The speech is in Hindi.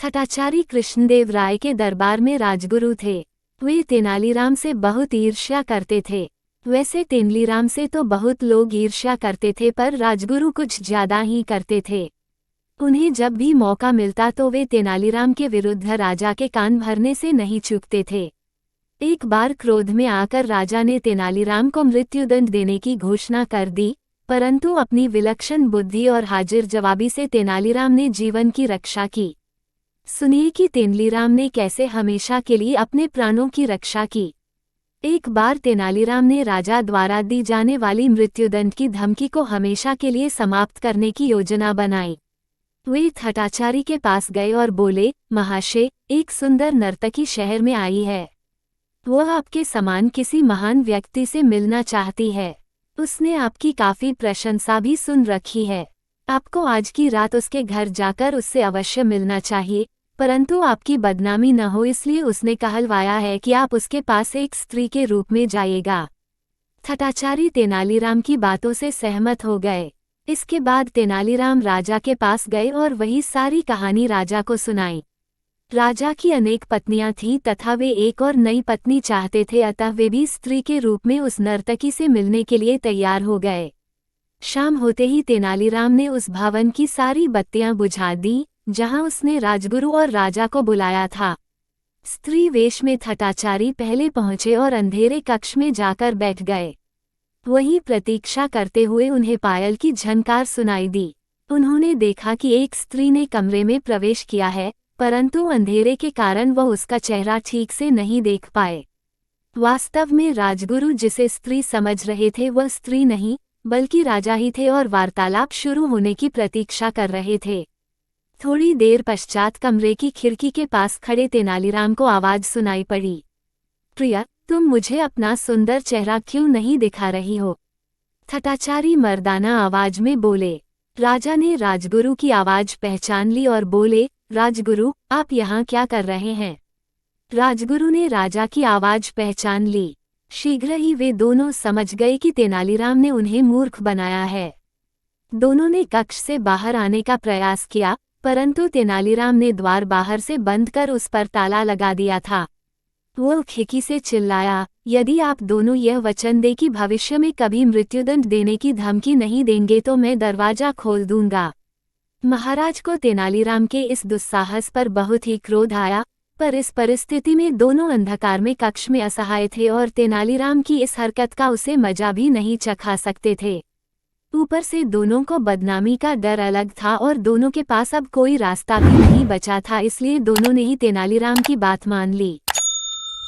ठठाचारी कृष्णदेव राय के दरबार में राजगुरु थे। वे तेनालीराम से बहुत ईर्ष्या करते थे। वैसे तेनलीराम से तो बहुत लोग ईर्ष्या करते थे, पर राजगुरु कुछ ज्यादा ही करते थे। उन्हें जब भी मौका मिलता तो वे तेनालीराम के विरुद्ध राजा के कान भरने से नहीं चूकते थे। एक बार क्रोध में आकर राजा ने तेनालीराम को मृत्युदंड देने की घोषणा कर दी, परंतु अपनी विलक्षण बुद्धि और हाजिर जवाबी से तेनालीराम ने जीवन की रक्षा की। सुनिए कि तेनालीराम ने कैसे हमेशा के लिए अपने प्राणों की रक्षा की। एक बार तेनालीराम ने राजा द्वारा दी जाने वाली मृत्युदंड की धमकी को हमेशा के लिए समाप्त करने की योजना बनाई। वे ठठाचारी के पास गए और बोले, महाशय, एक सुंदर नर्तकी शहर में आई है। वह आपके समान किसी महान व्यक्ति से मिलना चाहती है। उसने आपकी काफी प्रशंसा भी सुन रखी है। आपको आज की रात उसके घर जाकर उससे अवश्य मिलना चाहिए, परंतु आपकी बदनामी न हो इसलिए उसने कहलवाया है कि आप उसके पास एक स्त्री के रूप में जाइएगा। ठठाचारी तेनालीराम की बातों से सहमत हो गए। इसके बाद तेनालीराम राजा के पास गए और वही सारी कहानी राजा को सुनाई। राजा की अनेक पत्नियां थीं तथा वे एक और नई पत्नी चाहते थे, अतः वे भी स्त्री के रूप में उस नर्तकी से मिलने के लिए तैयार हो गए। शाम होते ही तेनालीराम ने उस भवन की सारी बत्तियां बुझा दी जहां उसने राजगुरु और राजा को बुलाया था। स्त्री वेश में ठठाचारी पहले पहुंचे और अंधेरे कक्ष में जाकर बैठ गए। वहीं प्रतीक्षा करते हुए उन्हें पायल की झनकार सुनाई दी। उन्होंने देखा कि एक स्त्री ने कमरे में प्रवेश किया है, परंतु अंधेरे के कारण वह उसका चेहरा ठीक से नहीं देख पाए। वास्तव में राजगुरु जिसे स्त्री समझ रहे थे वह स्त्री नहीं बल्कि राजा ही थे और वार्तालाप शुरू होने की प्रतीक्षा कर रहे थे। थोड़ी देर पश्चात कमरे की खिड़की के पास खड़े तेनालीराम को आवाज सुनाई पड़ी, प्रिया, तुम मुझे अपना सुंदर चेहरा क्यों नहीं दिखा रही हो? ठठाचारी मर्दाना आवाज में बोले। राजा ने राजगुरु की आवाज पहचान ली और बोले, राजगुरु, आप यहाँ क्या कर रहे हैं? राजगुरु ने राजा की आवाज पहचान ली। शीघ्र ही वे दोनों समझ गए कि तेनालीराम ने उन्हें मूर्ख बनाया है। दोनों ने कक्ष से बाहर आने का प्रयास किया, परंतु तेनालीराम ने द्वार बाहर से बंद कर उस पर ताला लगा दिया था। वो खिड़की से चिल्लाया, यदि आप दोनों यह वचन दे कि भविष्य में कभी मृत्युदंड देने की धमकी नहीं देंगे तो मैं दरवाजा खोल दूंगा। महाराज को तेनालीराम के इस दुस्साहस पर बहुत ही क्रोध आया, पर इस परिस्थिति में दोनों अंधकार में कक्ष में असहाय थे और तेनालीराम की इस हरकत का उसे मजा भी नहीं चखा सकते थे। ऊपर से दोनों को बदनामी का डर अलग था और दोनों के पास अब कोई रास्ता भी नहीं बचा था, इसलिए दोनों ने ही तेनालीराम की बात मान ली।